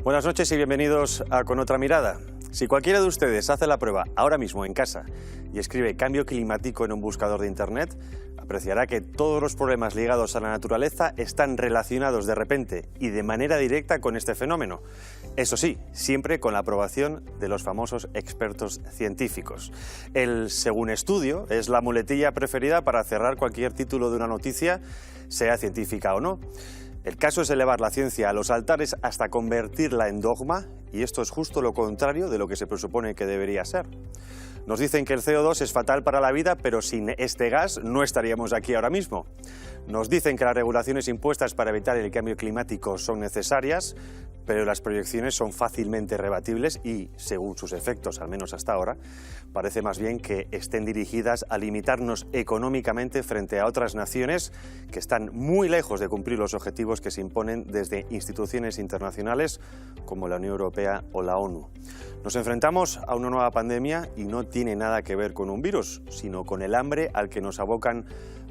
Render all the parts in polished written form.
Buenas noches y bienvenidos a Con Otra Mirada. Si cualquiera de ustedes hace la prueba ahora mismo en casa y escribe cambio climático en un buscador de Internet, apreciará que todos los problemas ligados a la naturaleza están relacionados de repente y de manera directa con este fenómeno. Eso sí, siempre con la aprobación de los famosos expertos científicos. El según estudio es la muletilla preferida para cerrar cualquier título de una noticia, sea científica o no. El caso es elevar la ciencia a los altares hasta convertirla en dogma, y esto es justo lo contrario de lo que se presupone que debería ser. Nos dicen que el CO2 es fatal para la vida, pero sin este gas no estaríamos aquí ahora mismo. Nos dicen que las regulaciones impuestas para evitar el cambio climático son necesarias, pero las proyecciones son fácilmente rebatibles y, según sus efectos, al menos hasta ahora, parece más bien que estén dirigidas a limitarnos económicamente frente a otras naciones que están muy lejos de cumplir los objetivos que se imponen desde instituciones internacionales como la Unión Europea o la ONU. Nos enfrentamos a una nueva pandemia y no tiene nada que ver con un virus, sino con el hambre al que nos abocan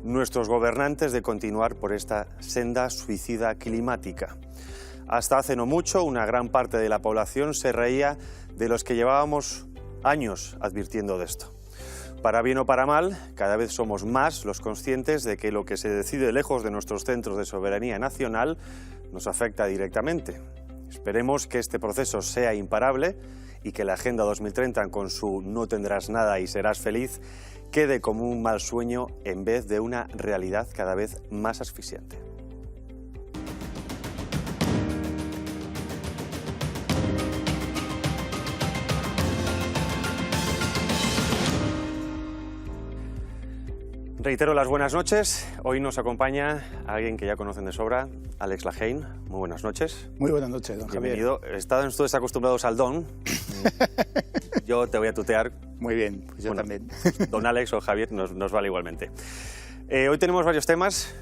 nuestros gobernantes de continuar por esta senda suicida climática. Hasta hace no mucho, una gran parte de la población se reía de los que llevábamos años advirtiendo de esto. Para bien o para mal, cada vez somos más los conscientes de que lo que se decide lejos de nuestros centros de soberanía nacional nos afecta directamente. Esperemos que este proceso sea imparable y que la Agenda 2030, con su no tendrás nada y serás feliz, quede como un mal sueño en vez de una realidad cada vez más asfixiante. Reitero las buenas noches. Hoy nos acompaña alguien que ya conocen de sobra, Alex Lahaine. Muy buenas noches. Muy buenas noches, don Javier. Bienvenido. Estaban ustedes acostumbrados al don. Yo te voy a tutear. Muy bien, pues yo también. Don Alex o Javier nos vale igualmente. Hoy tenemos varios temas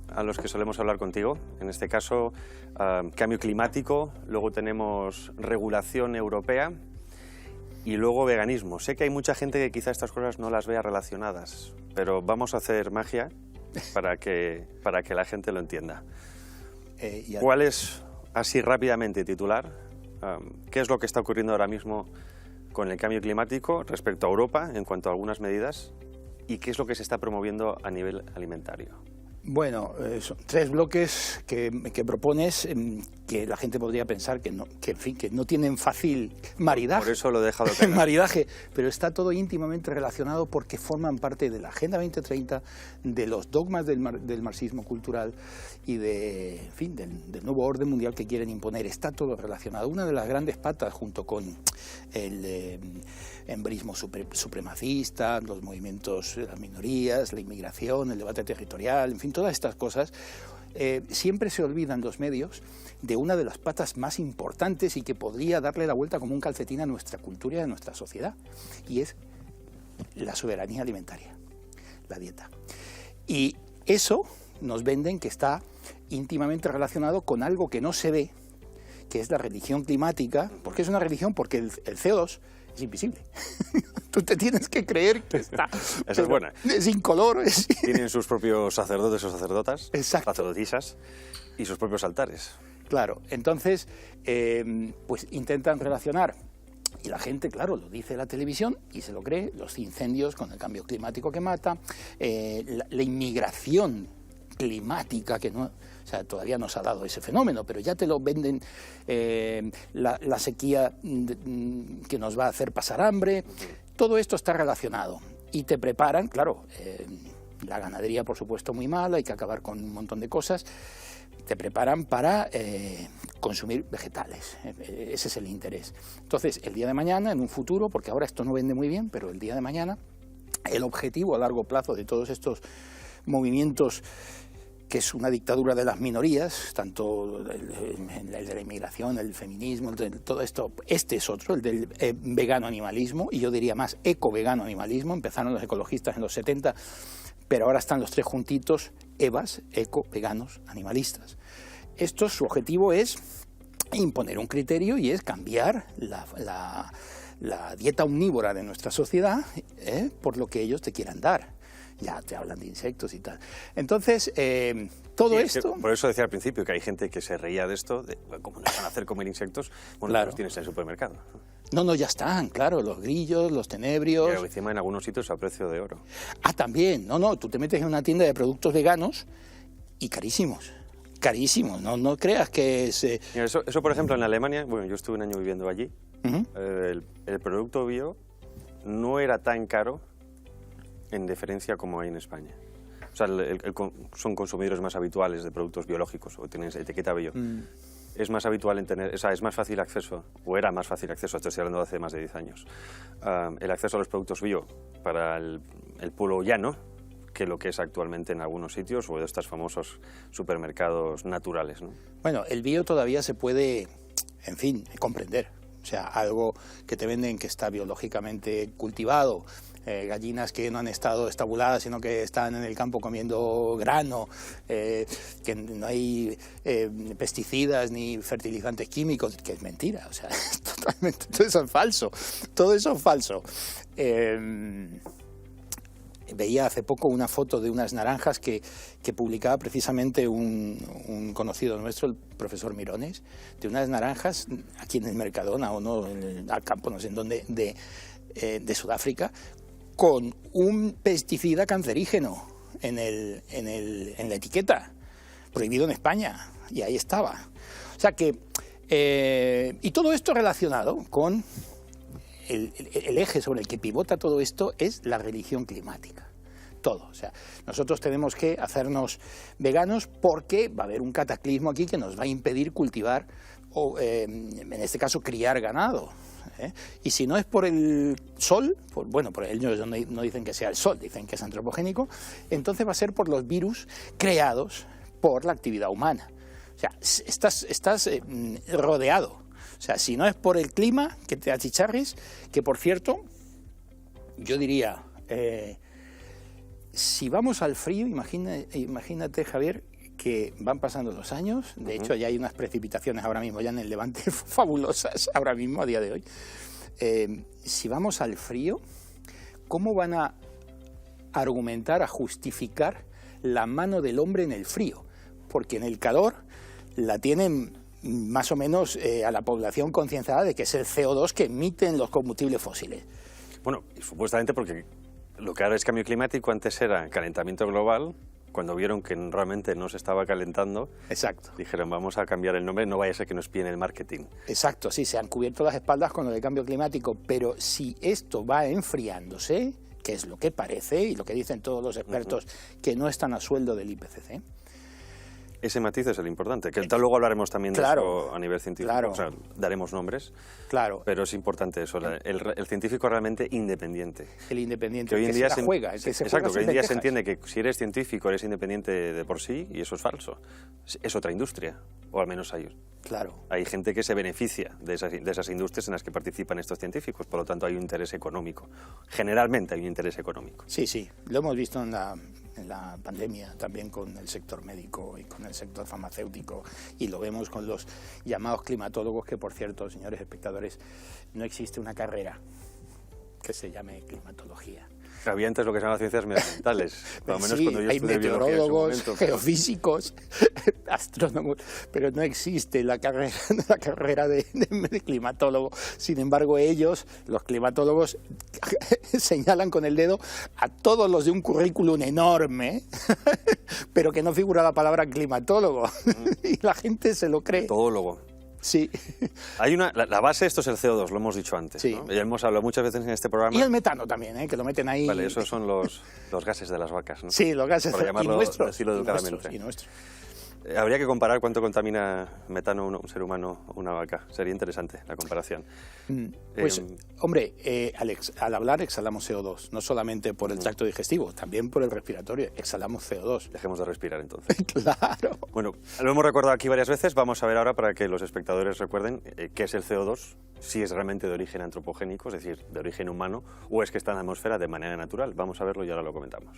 a los que solemos hablar contigo. En este caso, cambio climático, luego tenemos regulación europea y luego veganismo. Sé que hay mucha gente que quizá estas cosas no las vea relacionadas, pero vamos a hacer magia para que la gente lo entienda. ¿Cuál es, así rápidamente titular, qué es lo que está ocurriendo ahora mismo con el cambio climático respecto a Europa en cuanto a algunas medidas y qué es lo que se está promoviendo a nivel alimentario? Bueno, son tres bloques que propones que la gente podría pensar que no tienen fácil maridaje. Por eso lo he dejado caer. Maridaje, pero está todo íntimamente relacionado porque forman parte de la Agenda 2030, de los dogmas del marxismo cultural y del nuevo orden mundial que quieren imponer. Está todo relacionado. Una de las grandes patas, junto con el embrismo supremacista, los movimientos de las minorías, la inmigración, el debate territorial, en fin, todas estas cosas, siempre se olvidan los medios de una de las patas más importantes y que podría darle la vuelta como un calcetín a nuestra cultura y a nuestra sociedad, y es la soberanía alimentaria, la dieta. Y eso nos venden que está íntimamente relacionado con algo que no se ve, que es la religión climática. ¿Por qué es una religión? Porque el CO2 es invisible. Tú te tienes que creer que está. Esa es buena. Es incoloro. Tienen sus propios sacerdotes o sacerdotas, exacto, sacerdotisas, y sus propios altares. Claro, entonces, pues intentan relacionar, y la gente, claro, lo dice la televisión y se lo cree, los incendios con el cambio climático que mata, la inmigración climática que no... O sea, todavía no se ha dado ese fenómeno, pero ya te lo venden, la sequía que nos va a hacer pasar hambre. Todo esto está relacionado y te preparan, claro, la ganadería por supuesto muy mala, hay que acabar con un montón de cosas, te preparan para consumir vegetales, ese es el interés. Entonces, el día de mañana, en un futuro, porque ahora esto no vende muy bien, pero el día de mañana, el objetivo a largo plazo de todos estos movimientos, que es una dictadura de las minorías, tanto el de la inmigración, el feminismo, todo esto. Este es otro, el del vegano animalismo, y yo diría más eco-vegano animalismo. Empezaron los ecologistas en los 70, pero ahora están los tres juntitos, EVAs, eco-veganos animalistas. Esto, su objetivo es imponer un criterio y es cambiar la dieta omnívora de nuestra sociedad por lo que ellos te quieran dar. ya te hablan de insectos y tal. Entonces, todo esto... Por eso decía al principio que hay gente que se reía de esto, de cómo nos van a hacer comer insectos, bueno, claro. los tienes en el supermercado. No, ya están, claro, los grillos, los tenebrios... Pero encima en algunos sitios a precio de oro. Ah, también, no, tú te metes en una tienda de productos veganos y carísimos, no creas que es... Mira, eso, por ejemplo, en Alemania, bueno, yo estuve un año viviendo allí, el producto bio no era tan caro en diferencia como hay en España. O sea, son consumidores más habituales de productos biológicos o tienen etiqueta bio. Es más habitual en tener, o sea, es más fácil acceso, o era más fácil acceso, estoy hablando de hace más de 10 años, el acceso a los productos bio para el pueblo llano que lo que es actualmente en algunos sitios o de estos famosos supermercados naturales, ¿no? Bueno, el bio todavía se puede, en fin, comprender. O sea, algo que te venden que está biológicamente cultivado, gallinas que no han estado estabuladas, sino que están en el campo comiendo grano, que no hay pesticidas ni fertilizantes químicos, que es mentira, o sea, totalmente, todo eso es falso. Veía hace poco una foto de unas naranjas que publicaba precisamente un conocido nuestro, el profesor Mirones, de unas naranjas aquí en el Mercadona o no, al campo, no sé en dónde, de Sudáfrica, con un pesticida cancerígeno en la etiqueta, prohibido en España, y ahí estaba. O sea que, y todo esto relacionado con... El eje sobre el que pivota todo esto es la religión climática. Todo. O sea, nosotros tenemos que hacernos veganos porque va a haber un cataclismo aquí que nos va a impedir cultivar o, en este caso, criar ganado. Y si no es por el sol, por ellos no dicen que sea el sol, dicen que es antropogénico, entonces va a ser por los virus creados por la actividad humana. O sea, estás rodeado. O sea, si no es por el clima, que te achicharres, que por cierto, yo diría, si vamos al frío, imagínate, Javier, que van pasando los años, de hecho ya hay unas precipitaciones ahora mismo, ya en el Levante, fabulosas ahora mismo, a día de hoy. Si vamos al frío, ¿cómo van a argumentar, a justificar la mano del hombre en el frío? Porque en el calor la tienen... más o menos a la población concienciada de que es el CO2 que emiten los combustibles fósiles. Bueno, y supuestamente porque lo que ahora es cambio climático, antes era calentamiento global, cuando vieron que realmente no se estaba calentando, exacto, dijeron vamos a cambiar el nombre, no vaya a ser que nos pille el marketing. Exacto, sí, se han cubierto las espaldas con lo del cambio climático, pero si esto va enfriándose, que es lo que parece y lo que dicen todos los expertos que no están a sueldo del IPCC, ese matiz es el importante, que luego hablaremos también de eso a nivel científico, claro. O sea, daremos nombres, claro. Pero es importante eso, el científico realmente independiente. El independiente, que hoy en día se juega, el que se exacto, juega que hoy en día se lentejas. entiende que si eres científico eres independiente de por sí, y eso es falso. Es otra industria, o al menos hay gente que se beneficia de esas industrias en las que participan estos científicos, por lo tanto hay un interés económico. Generalmente hay un interés económico. Sí, lo hemos visto en la pandemia, también con el sector médico y con el sector farmacéutico, y lo vemos con los llamados climatólogos, que por cierto, señores espectadores, no existe una carrera que se llame climatología. Había antes lo que se llaman las ciencias medioambientales, por lo menos sí, cuando yo hay estudié biología en su meteorólogos, momento, geofísicos, astrónomos, pero no existe la carrera de climatólogo. Sin embargo, ellos, los climatólogos, señalan con el dedo a todos los de un currículum enorme, pero que no figura la palabra climatólogo, y la gente se lo cree. Meteorólogo. Sí. Hay la base de esto es el CO2, lo hemos dicho antes, sí. ¿no? Ya hemos hablado muchas veces en este programa. Y el metano también, que lo meten ahí. Vale, esos son los gases de las vacas, ¿no? Sí, los gases por llamarlo nuestros, educadamente. y nuestros. Habría que comparar cuánto contamina metano un ser humano o una vaca. Sería interesante la comparación. Pues, hombre, Alex, al hablar exhalamos CO2, no solamente por el tracto digestivo, también por el respiratorio, exhalamos CO2. Dejemos de respirar entonces. Claro. Bueno, lo hemos recordado aquí varias veces, vamos a ver ahora para que los espectadores recuerden qué es el CO2, si es realmente de origen antropogénico, es decir, de origen humano, o es que está en la atmósfera de manera natural. Vamos a verlo y ahora lo comentamos.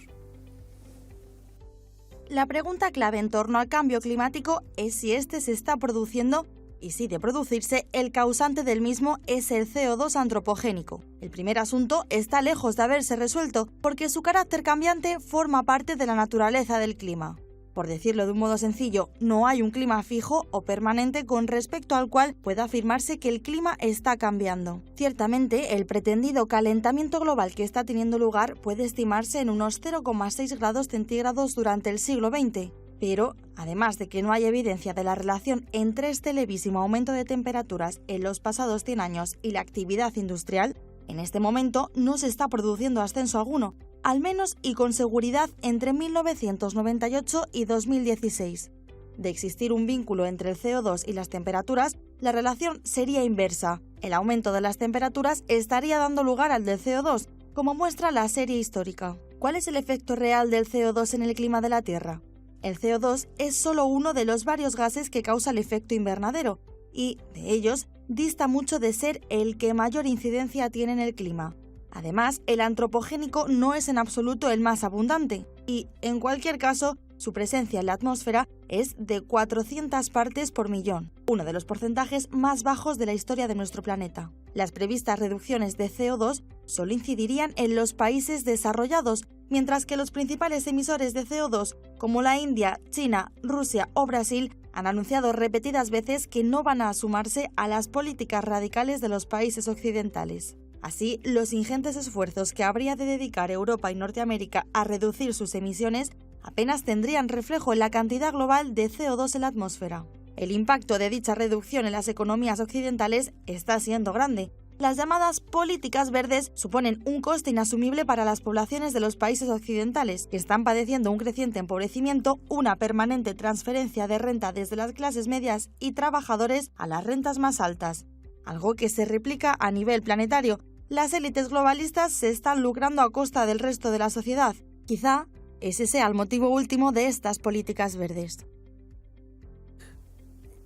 La pregunta clave en torno al cambio climático es si este se está produciendo y si de producirse, el causante del mismo es el CO2 antropogénico. El primer asunto está lejos de haberse resuelto porque su carácter cambiante forma parte de la naturaleza del clima. Por decirlo de un modo sencillo, no hay un clima fijo o permanente con respecto al cual pueda afirmarse que el clima está cambiando. Ciertamente, el pretendido calentamiento global que está teniendo lugar puede estimarse en unos 0,6 grados centígrados durante el siglo XX. Pero, además de que no hay evidencia de la relación entre este levísimo aumento de temperaturas en los pasados 100 años y la actividad industrial, en este momento no se está produciendo ascenso alguno, al menos y con seguridad entre 1998 y 2016. De existir un vínculo entre el CO2 y las temperaturas, la relación sería inversa. El aumento de las temperaturas estaría dando lugar al del CO2, como muestra la serie histórica. ¿Cuál es el efecto real del CO2 en el clima de la Tierra? El CO2 es solo uno de los varios gases que causa el efecto invernadero, y, de ellos, dista mucho de ser el que mayor incidencia tiene en el clima. Además, el antropogénico no es en absoluto el más abundante, y, en cualquier caso, su presencia en la atmósfera es de 400 partes por millón, uno de los porcentajes más bajos de la historia de nuestro planeta. Las previstas reducciones de CO2 solo incidirían en los países desarrollados, mientras que los principales emisores de CO2, como la India, China, Rusia o Brasil, han anunciado repetidas veces que no van a sumarse a las políticas radicales de los países occidentales. Así, los ingentes esfuerzos que habría de dedicar Europa y Norteamérica a reducir sus emisiones apenas tendrían reflejo en la cantidad global de CO2 en la atmósfera. El impacto de dicha reducción en las economías occidentales está siendo grande. Las llamadas políticas verdes suponen un coste inasumible para las poblaciones de los países occidentales, que están padeciendo un creciente empobrecimiento, una permanente transferencia de renta desde las clases medias y trabajadores a las rentas más altas, algo que se replica a nivel planetario. Las élites globalistas se están lucrando a costa del resto de la sociedad. Quizá ese sea el motivo último de estas políticas verdes.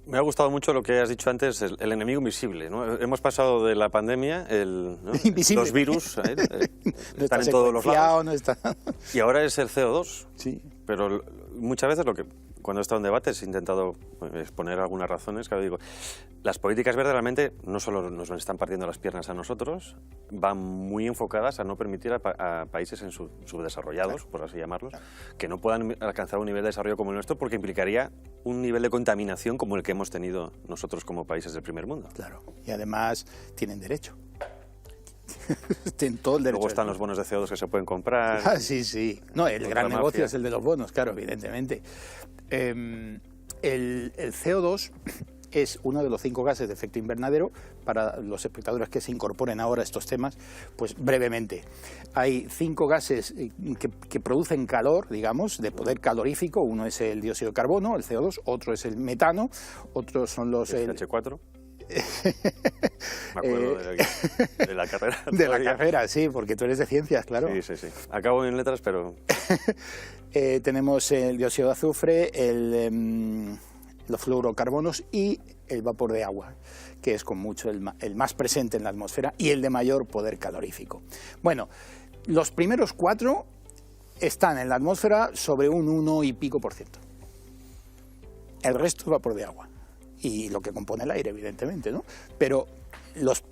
Me ha gustado mucho lo que has dicho antes, el enemigo invisible, ¿no? Hemos pasado de la pandemia, ¿no? Los virus, están en todos los lados, no está. Y ahora es el CO2. Sí. Pero muchas veces cuando he estado en debates he intentado exponer algunas razones, claro, digo, las políticas verdes realmente no solo nos están partiendo las piernas a nosotros, van muy enfocadas a no permitir a países subdesarrollados, claro, por así llamarlos, claro, que no puedan alcanzar un nivel de desarrollo como el nuestro, porque implicaría un nivel de contaminación como el que hemos tenido nosotros como países del primer mundo. Claro, y además tienen derecho. Tienen todo el derecho. Luego están los bonos de CO2 que se pueden comprar. Ah, sí, sí. No, el gran negocio es el de los bonos, claro, evidentemente. El CO2 es uno de los 5 gases de efecto invernadero. Para los espectadores que se incorporen ahora a estos temas, pues brevemente. Hay 5 gases que producen calor, digamos, de poder calorífico. Uno es el dióxido de carbono, el CO2, otro es el metano, otros son los... ¿El H4? Me acuerdo de la carrera. De la carrera, sí, porque tú eres de ciencias, claro. Sí, sí, sí. Acabo en letras, pero... Tenemos el dióxido de azufre, los fluorocarbonos y el vapor de agua, que es con mucho el más presente en la atmósfera y el de mayor poder calorífico. Bueno, los primeros 4 están en la atmósfera sobre un 1 y pico %. El resto es vapor de agua. Y lo que compone el aire, evidentemente, ¿no? Pero los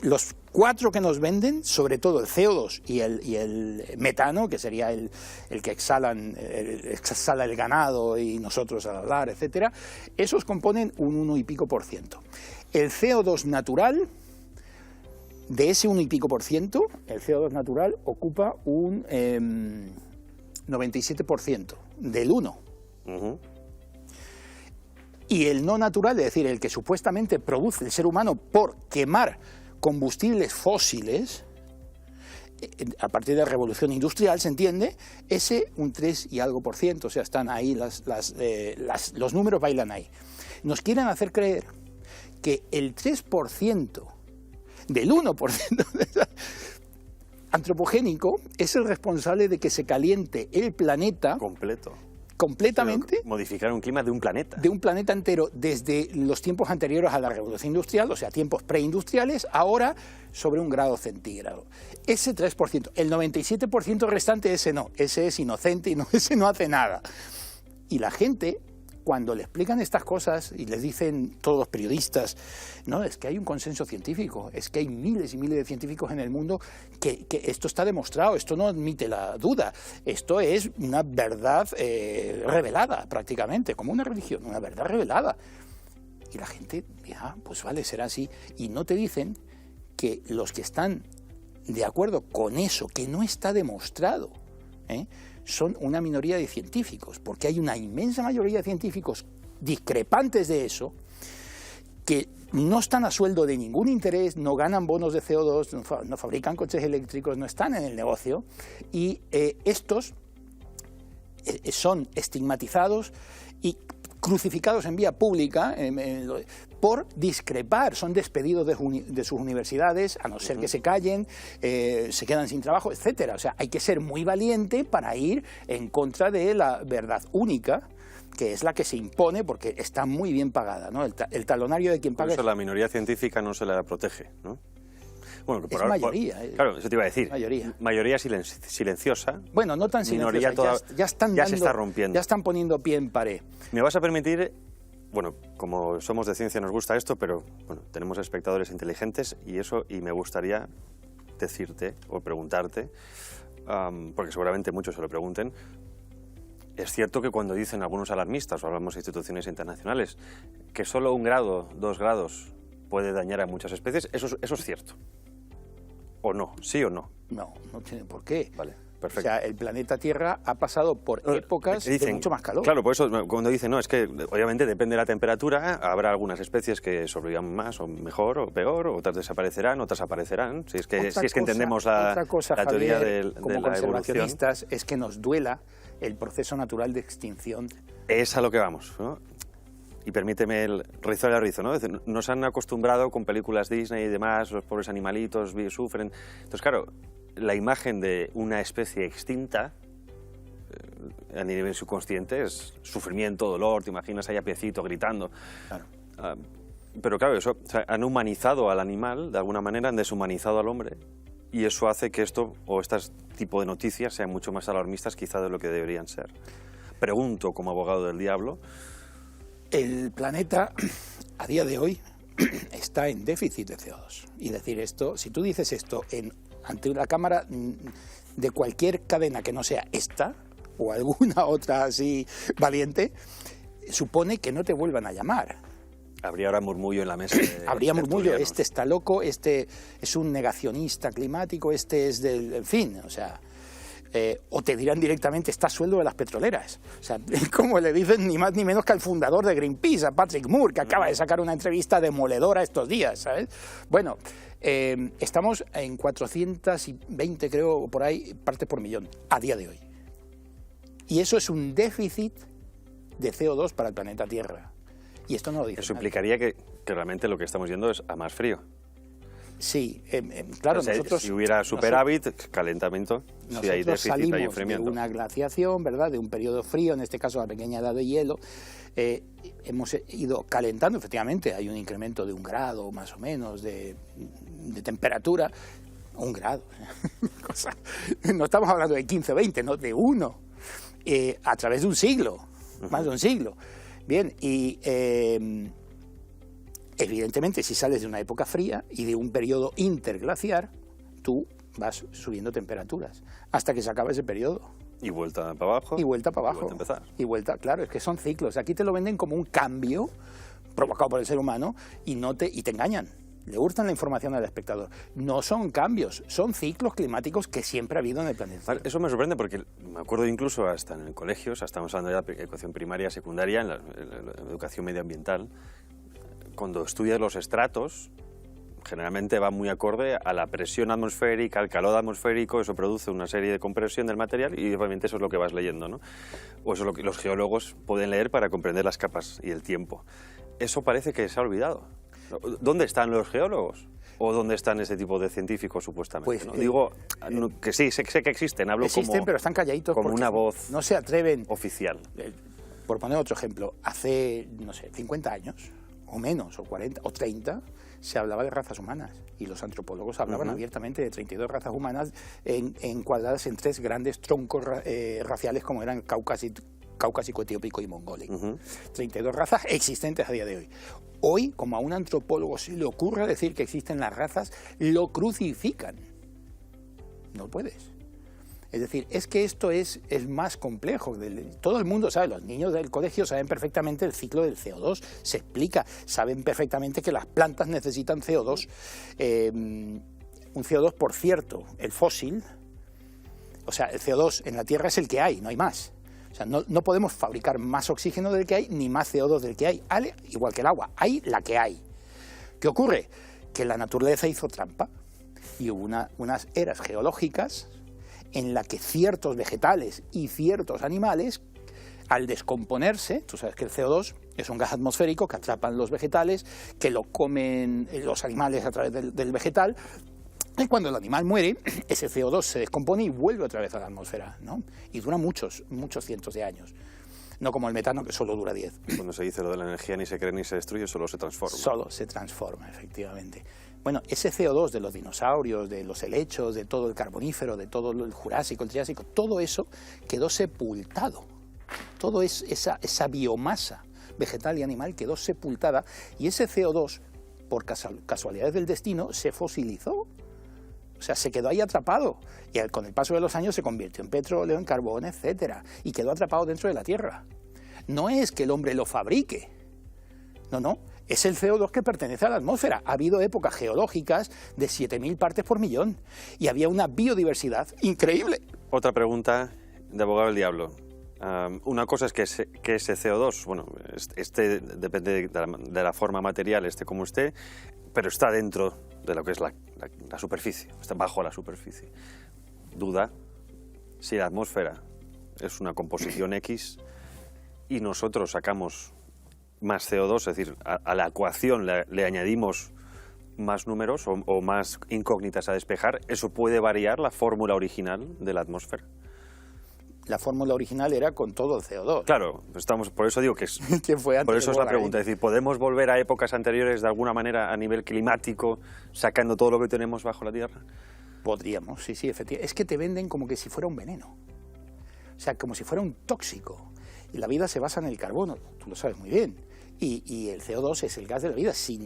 4 que nos venden, sobre todo el CO2 y el metano, que sería el que exhala el ganado y nosotros al hablar, etcétera, esos componen un 1 y pico %. El CO2 natural, de ese 1 y pico %, el CO2 natural ocupa un 97% del 1. Uh-huh. Y el no natural, es decir, el que supuestamente produce el ser humano por quemar combustibles fósiles, a partir de la revolución industrial, se entiende, ese un 3 y algo %, o sea, están ahí, los números bailan ahí. Nos quieren hacer creer que el 3% del 1% antropogénico es el responsable de que se caliente el planeta completamente. Modificar un clima de un planeta. De un planeta entero, desde los tiempos anteriores a la revolución industrial, o sea, tiempos preindustriales, ahora sobre 1 grado centígrado. Ese 3%, el 97% restante, ese no, ese es inocente y ese no hace nada. Y la gente cuando le explican estas cosas y les dicen todos los periodistas, no, es que hay un consenso científico, es que hay miles y miles de científicos en el mundo que esto está demostrado, esto no admite la duda, esto es una verdad revelada prácticamente, como una religión, una verdad revelada. Y la gente, pues vale, será así. Y no te dicen que los que están de acuerdo con eso, que no está demostrado, son una minoría de científicos, porque hay una inmensa mayoría de científicos discrepantes de eso, que no están a sueldo de ningún interés, no ganan bonos de CO2, no fabrican coches eléctricos, no están en el negocio, y estos son estigmatizados y crucificados en vía pública por discrepar, son despedidos de sus universidades, a no ser que se callen, se quedan sin trabajo, etcétera. O sea, hay que ser muy valiente para ir en contra de la verdad única, que es la que se impone porque está muy bien pagada, ¿no? El talonario de quien paga. Por eso la minoría científica no se la protege, ¿no? Bueno, que es mayoría. Claro, eso te iba a decir. Mayoría silenciosa. Bueno, no tan silenciosa, ya se está rompiendo. Ya están poniendo pie en pared. Me vas a permitir, bueno, como somos de ciencia nos gusta esto, pero bueno, tenemos espectadores inteligentes y me gustaría decirte o preguntarte, porque seguramente muchos se lo pregunten, es cierto que cuando dicen algunos alarmistas, o hablamos de instituciones internacionales, que solo 1 grado, 2 grados puede dañar a muchas especies, eso es cierto. ¿O no? ¿Sí o no? No, no tiene por qué. Vale, perfecto. O sea, el planeta Tierra ha pasado por épocas de mucho más calor. Claro, por eso cuando dicen, no, es que obviamente depende de la temperatura, habrá algunas especies que sobrevivan más o mejor o peor, otras desaparecerán, otras aparecerán. Si es que entendemos la teoría de la como conservacionistas, evolución, es que nos duela el proceso natural de extinción. Es a lo que vamos, ¿no? Y permíteme el rizo al rizo, ¿no? Es decir, nos han acostumbrado con películas Disney y demás, los pobres animalitos sufren. Entonces, claro, la imagen de una especie extinta a nivel subconsciente es sufrimiento, dolor, te imaginas ahí a piecito gritando. Claro. Pero claro, eso, o sea, han humanizado al animal, de alguna manera han deshumanizado al hombre, y eso hace que esto, o este tipo de noticias, sean mucho más alarmistas quizá de lo que deberían ser. Pregunto, como abogado del diablo, el planeta, a día de hoy, está en déficit de CO2. Y decir esto, si tú dices esto ante una cámara de cualquier cadena que no sea esta, o alguna otra así valiente, supone que no te vuelvan a llamar. Habría ahora murmullo en la mesa. Habría murmullo, este está loco, este es un negacionista climático, este es del... En fin, o sea... o te dirán directamente, está a sueldo de las petroleras. O sea, como le dicen ni más ni menos que al fundador de Greenpeace, a Patrick Moore, que acaba de sacar una entrevista demoledora estos días, ¿sabes? Bueno, estamos en 420, creo, por ahí, partes por millón, a día de hoy. Y eso es un déficit de CO2 para el planeta Tierra. Y esto no lo dice Eso nadie. Implicaría que realmente lo que estamos yendo es a más frío. Sí, claro, o sea, nosotros... Si hubiera superávit, calentamiento, si hay déficit, hay enfriamiento. De una glaciación, ¿verdad?, de un periodo frío, en este caso la pequeña edad de hielo, hemos ido calentando, efectivamente, hay un incremento de 1 grado más o menos de temperatura, 1 grado, no estamos hablando de 15, 20, no, de 1, a través de un siglo, más de un siglo. Bien, y... evidentemente, si sales de una época fría y de un periodo interglaciar, tú vas subiendo temperaturas hasta que se acaba ese periodo. Y vuelta para abajo. Y vuelta para abajo. Y vuelta a empezar. Y vuelta, claro, es que son ciclos. Aquí te lo venden como un cambio provocado por el ser humano y te engañan. Le hurtan la información al espectador. No son cambios, son ciclos climáticos que siempre ha habido en el planeta. Eso me sorprende porque me acuerdo incluso hasta en el colegio, o sea, estamos hablando ya de educación primaria, secundaria, en la educación medioambiental. Cuando estudias los estratos, generalmente va muy acorde a la presión atmosférica, al calor atmosférico, eso produce una serie de compresión del material y obviamente eso es lo que vas leyendo, ¿no? O eso es lo que los geólogos pueden leer para comprender las capas y el tiempo. Eso parece que se ha olvidado. ¿Dónde están los geólogos? ¿O dónde están ese tipo de científicos supuestamente? Pues, ¿no? Digo que sí, sé que existen, hablo existen, pero están calladitos como una voz no se atreven oficial. Por poner otro ejemplo, hace, no sé, 50 años, o menos, o 40, o 30, se hablaba de razas humanas y los antropólogos hablaban abiertamente de 32 razas humanas encuadradas en 3 grandes troncos raciales como eran Caucasic caucásico, etiópico y mongólico. 32 razas existentes a día de hoy. Hoy, como a un antropólogo se le ocurre decir que existen las razas, lo crucifican. No puedes. Es decir, es que esto es más complejo. Todo el mundo sabe, los niños del colegio saben perfectamente el ciclo del CO2, se explica, saben perfectamente que las plantas necesitan CO2. Un CO2, por cierto, el fósil, o sea, el CO2 en la Tierra es el que hay, no hay más. O sea, no podemos fabricar más oxígeno del que hay, ni más CO2 del que hay, igual que el agua, hay la que hay. ¿Qué ocurre? Que la naturaleza hizo trampa y hubo unas eras geológicas en la que ciertos vegetales y ciertos animales, al descomponerse, tú sabes que el CO2 es un gas atmosférico que atrapan los vegetales, que lo comen los animales a través del vegetal, y cuando el animal muere, ese CO2 se descompone y vuelve otra vez a la atmósfera, ¿no? Y dura muchos cientos de años. No como el metano, que solo dura 10. Cuando se dice lo de la energía ni se crea ni se destruye, solo se transforma. Solo se transforma, efectivamente. Bueno, ese CO2 de los dinosaurios, de los helechos, de todo el carbonífero, de todo el jurásico, el triásico, todo eso quedó sepultado. Toda esa biomasa vegetal y animal quedó sepultada y ese CO2, por casualidades del destino, se fosilizó. O sea, se quedó ahí atrapado y con el paso de los años se convirtió en petróleo, en carbón, etcétera, y quedó atrapado dentro de la Tierra. No es que el hombre lo fabrique, no, es el CO2 que pertenece a la atmósfera. Ha habido épocas geológicas de 7.000 partes por millón y había una biodiversidad increíble. Otra pregunta de abogado del diablo. Una cosa es que ese CO2, bueno, depende de la forma material, como esté, pero está dentro de lo que es la superficie, está bajo la superficie. Duda si la atmósfera es una composición X y nosotros sacamos más CO2, es decir, a la ecuación le añadimos más números o más incógnitas a despejar, ¿eso puede variar la fórmula original de la atmósfera? La fórmula original era con todo el CO2. Claro, por eso digo que es... por eso es la pregunta, es decir, ¿podemos volver a épocas anteriores de alguna manera a nivel climático, sacando todo lo que tenemos bajo la Tierra? Podríamos, sí, efectivamente. Es que te venden como que si fuera un veneno. O sea, como si fuera un tóxico. Y la vida se basa en el carbono, tú lo sabes muy bien. Y el CO2 es el gas de la vida. Sin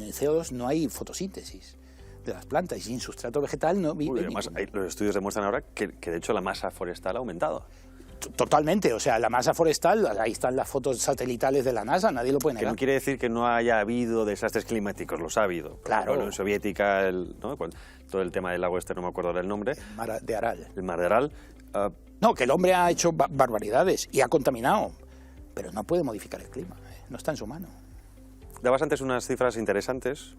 el CO2 no hay fotosíntesis de las plantas y sin sustrato vegetal no vive. Además, los estudios demuestran ahora que de hecho la masa forestal ha aumentado. Totalmente, o sea, la masa forestal, ahí están las fotos satelitales de la NASA, nadie lo puede negar. Que no quiere decir que no haya habido desastres climáticos, los ha habido. Claro. Por ejemplo, en Soviética, ¿no? Todo el tema del lago no me acuerdo del nombre. El mar de Aral. El mar de Aral. No, que el hombre ha hecho barbaridades y ha contaminado, pero no puede modificar el clima, no está en su mano. Dabas antes unas cifras interesantes.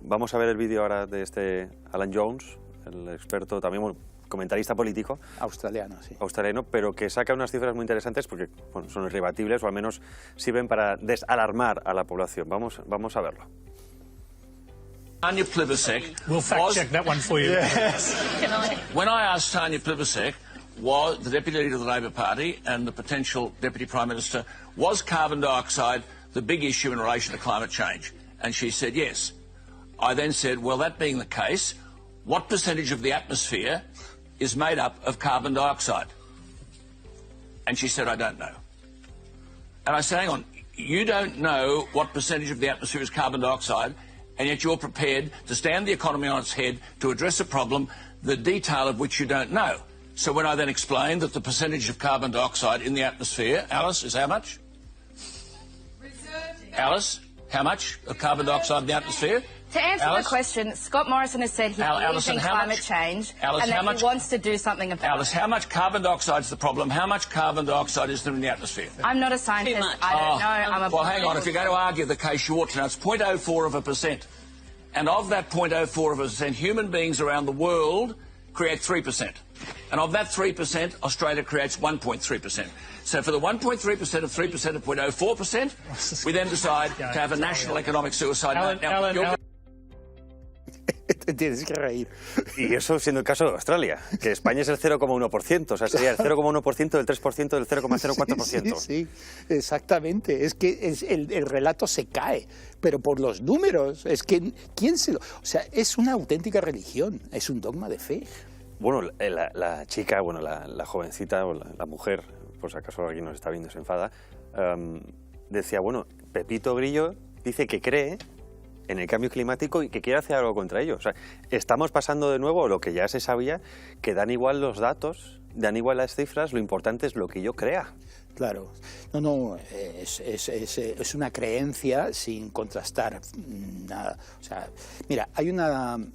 Vamos a ver el vídeo ahora de Alan Jones, el experto, también comentarista político. Australiano, sí. Australiano, pero que saca unas cifras muy interesantes porque son irrebatibles o al menos sirven para desalarmar a la población. Vamos a verlo. Tanya Plibersek. We'll fact check that one for you. Yes. When I asked Tanya Plibersek, was the Deputy Leader of the Labor Party and the potential Deputy Prime Minister, was carbon dioxide the big issue in relation to climate change? And she said yes. I then said, well, that being the case, what percentage of the atmosphere is made up of carbon dioxide? And she said, I don't know. And I said, hang on, you don't know what percentage of the atmosphere is carbon dioxide, and yet you're prepared to stand the economy on its head to address a problem, the detail of which you don't know. So when I then explained that the percentage of carbon dioxide in the atmosphere, Alice, is how much? Alice, how much of carbon dioxide in the atmosphere? To answer the question, Scott Morrison has said he believes in climate change and that he wants to do something about it. Alice, how much carbon dioxide is the problem? How much carbon dioxide is there in the atmosphere? I'm not a scientist. I don't know. Well, hang on. If you're going to argue the case, you ought to know. It's 0.04%. And of that 0.04%, human beings around the world create 3%. And of that 3%, Australia creates 1.3%. So for the 1.3% of 3% of 0.04%, we then decide to have a national economic suicide. Alan, te tienes que reír. Y eso siendo el caso de Australia, que España es el 0,1%, o sea, sería el 0,1% del 3% del 0,04%. Sí, exactamente. Es que el relato se cae, pero por los números. Es que, ¿quién se lo...? O sea, es una auténtica religión, es un dogma de fe. Bueno, la chica, bueno, la jovencita, o la mujer, por si acaso alguien nos está viendo y se enfada, decía, bueno, Pepito Grillo dice que cree en el cambio climático y que quiere hacer algo contra ello. O sea, estamos pasando de nuevo lo que ya se sabía, que dan igual los datos, dan igual las cifras, lo importante es lo que yo crea. Claro, no, es una creencia sin contrastar nada. O sea, mira, hay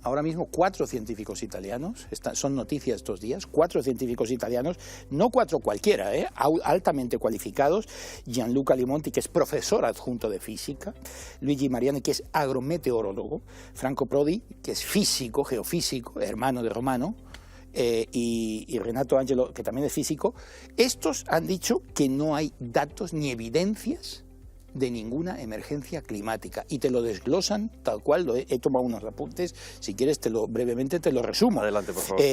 ahora mismo 4 científicos italianos, son noticias estos días, 4 científicos italianos, no 4 cualquiera, altamente cualificados, Gianluca Limonti, que es profesor adjunto de física, Luigi Mariani, que es agrometeorólogo, Franco Prodi, que es físico, geofísico, hermano de Romano, y Renato Angelo, que también es físico. Estos han dicho que no hay datos ni evidencias de ninguna emergencia climática, y te lo desglosan tal cual. He tomado unos apuntes, si quieres brevemente te lo resumo. Adelante, por favor.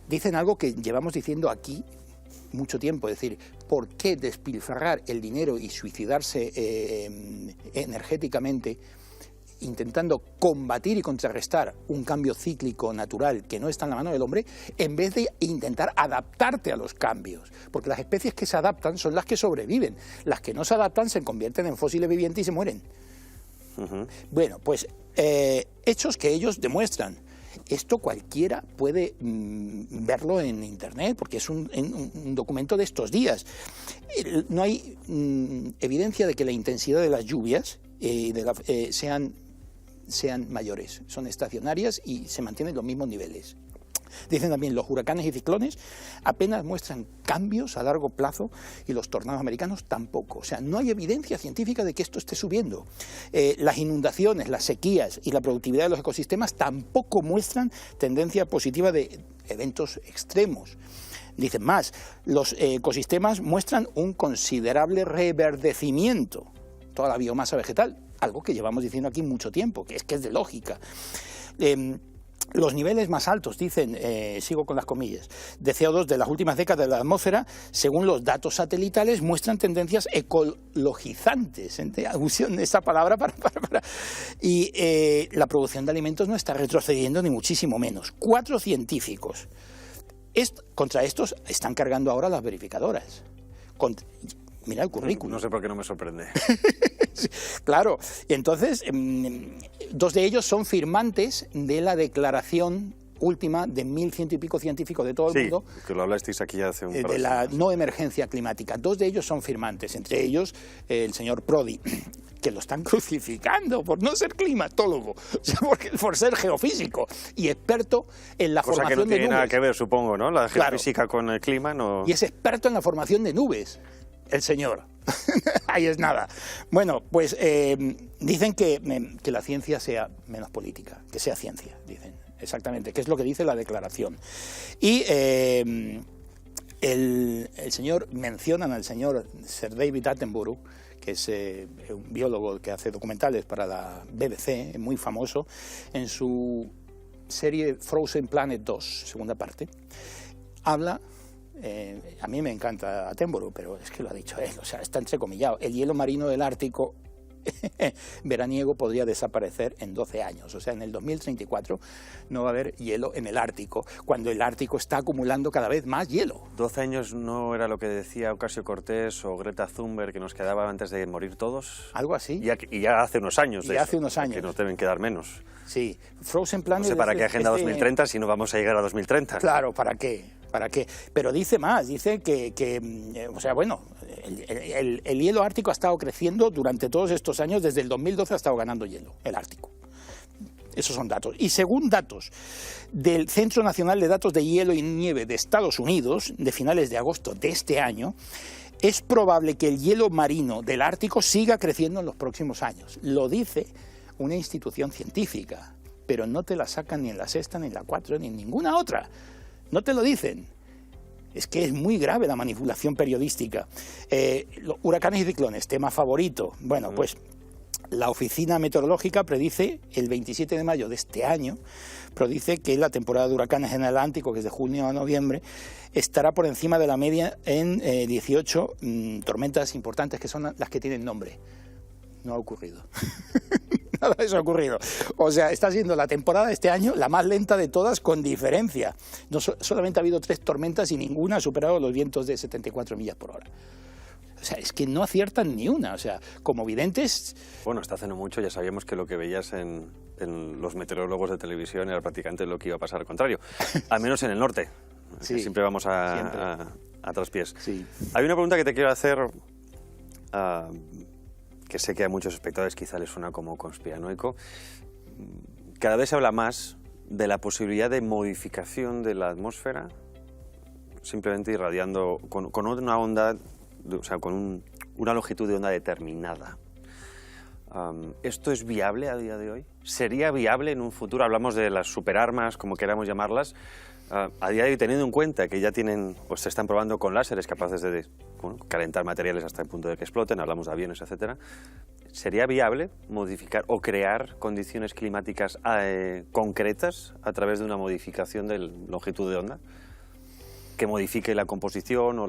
Dicen algo que llevamos diciendo aquí mucho tiempo, es decir, ¿por qué despilfarrar el dinero y suicidarse energéticamente intentando combatir y contrarrestar un cambio cíclico natural que no está en la mano del hombre, en vez de intentar adaptarte a los cambios? Porque las especies que se adaptan son las que sobreviven, las que no se adaptan se convierten en fósiles vivientes y se mueren. Bueno, pues hechos que ellos demuestran. Esto cualquiera puede verlo en internet, porque es un documento de estos días. No hay evidencia de que la intensidad de las lluvias sean mayores, son estacionarias y se mantienen los mismos niveles. Dicen también, los huracanes y ciclones apenas muestran cambios a largo plazo y los tornados americanos tampoco. O sea, no hay evidencia científica de que esto esté subiendo. Las inundaciones, las sequías y la productividad de los ecosistemas tampoco muestran tendencia positiva de eventos extremos. Dicen más, los ecosistemas muestran un considerable reverdecimiento, toda la biomasa vegetal, algo que llevamos diciendo aquí mucho tiempo, que es de lógica. Los niveles más altos, dicen, sigo con las comillas, de CO2 de las últimas décadas de la atmósfera, según los datos satelitales, muestran tendencias ecologizantes, usen esa palabra y la producción de alimentos no está retrocediendo ni muchísimo menos. 4 científicos. Contra estos están cargando ahora las verificadoras. Mira el currículum. No sé por qué no me sorprende. Claro, entonces 2 de ellos son firmantes de la declaración última de 1100 y pico científicos de todo el mundo. Sí, que lo hablasteis aquí hace un par de de la no emergencia climática. 2 de ellos son firmantes, entre ellos el señor Prodi, que lo están crucificando por no ser climatólogo, o sea, por ser geofísico y experto en la formación de nubes. Cosa que no tiene nada que ver, supongo, ¿no? La geofísica con el clima no... Y es experto en la formación de nubes, el señor. Ahí es nada. Bueno, pues dicen que la ciencia sea menos política, que sea ciencia, dicen. Exactamente, que es lo que dice la declaración. Y mencionan al señor Sir David Attenborough, que es un biólogo que hace documentales para la BBC, muy famoso, en su serie Frozen Planet 2, segunda parte, habla... a mí me encanta Attenborough, pero es que lo ha dicho él, o sea, está entrecomillado. El hielo marino del Ártico veraniego podría desaparecer en 12 años, o sea, en el 2034 no va a haber hielo en el Ártico, cuando el Ártico está acumulando cada vez más hielo. 12 años no era lo que decía Ocasio-Cortez o Greta Thunberg, que nos quedaba antes de morir todos. Algo así. Y ya hace unos años de eso, hace unos años. Que nos deben quedar menos. Sí, Frozen Planet... No sé para qué agenda 2030 si no vamos a llegar a 2030. Claro, ¿para qué? Pero dice más, dice que o sea, bueno, el hielo ártico ha estado creciendo durante todos estos años, desde el 2012 ha estado ganando hielo, el Ártico. Esos son datos. Y según datos del Centro Nacional de Datos de Hielo y Nieve de Estados Unidos, de finales de agosto de este año, es probable que el hielo marino del Ártico siga creciendo en los próximos años. Lo dice una institución científica, pero no te la sacan ni en la Sexta, ni en la 4, ni en ninguna otra. No te lo dicen. Es que es muy grave la manipulación periodística. Huracanes y ciclones, tema favorito. Bueno, pues la Oficina Meteorológica predice, el 27 de mayo de este año, predice que la temporada de huracanes en el Atlántico, que es de junio a noviembre, estará por encima de la media en 18 tormentas importantes, que son las que tienen nombre. No ha ocurrido. Nada de eso ha ocurrido. O sea, está siendo la temporada de este año la más lenta de todas con diferencia. No, solamente ha habido 3 tormentas y ninguna ha superado los vientos de 74 millas por hora. O sea, es que no aciertan ni una. O sea, como videntes... Bueno, hasta hace no mucho ya sabíamos que lo que veías en los meteorólogos de televisión era prácticamente lo que iba a pasar al contrario. Al menos en el norte. Sí, siempre vamos a traspiés. Sí. Hay una pregunta que te quiero hacer, que sé que a muchos espectadores quizá les suena como conspiranoico. Cada vez se habla más de la posibilidad de modificación de la atmósfera, simplemente irradiando con una onda, o sea, con una longitud de onda determinada. ¿Esto es viable a día de hoy? ¿Sería viable en un futuro? Hablamos de las superarmas, como queramos llamarlas. A día de hoy, teniendo en cuenta que ya tienen, pues se están probando con láseres capaces de calentar materiales hasta el punto de que exploten, hablamos de aviones, etcétera, ¿sería viable modificar o crear condiciones climáticas concretas a través de una modificación de longitud de onda que modifique la composición o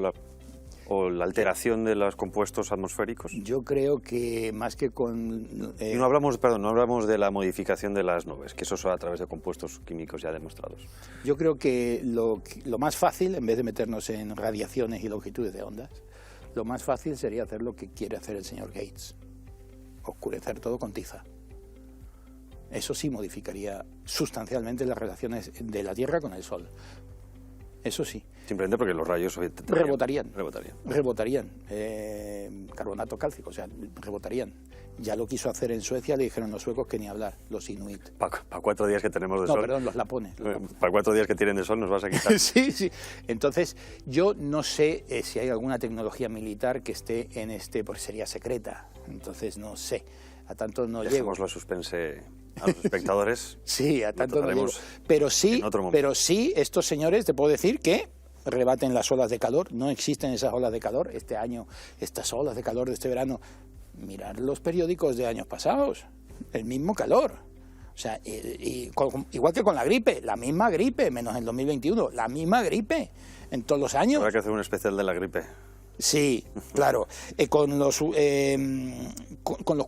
la alteración de los compuestos atmosféricos? Yo creo que más que con... Y no hablamos de la modificación de las nubes, que eso es a través de compuestos químicos ya demostrados. Yo creo que lo más fácil, en vez de meternos en radiaciones y longitudes de ondas, lo más fácil sería hacer lo que quiere hacer el señor Gates, oscurecer todo con tiza. Eso sí modificaría sustancialmente las relaciones de la Tierra con el Sol. Eso sí. Simplemente porque los rayos rebotarían. Carbonato cálcico, o sea, rebotarían. Ya lo quiso hacer en Suecia, le dijeron los suecos que ni hablar, los inuit. Para 4 días que tenemos de sol. No, perdón, los lapones. Para 4 días que tienen de sol nos vas a quitar. Sí, sí. Entonces, yo no sé si hay alguna tecnología militar que esté en pues sería secreta. Entonces, no sé. A tanto no llego. Dejémoslo a suspense a los espectadores. Sí, a tanto no llego. Pero sí, estos señores, te puedo decir que rebaten las olas de calor. No existen esas olas de calor. Este año, estas olas de calor de este verano, mirad los periódicos de años pasados. El mismo calor. O sea, igual que con la gripe, la misma gripe, menos en 2021, la misma gripe en todos los años. Habrá que hacer un especial de la gripe. Sí, claro. Con los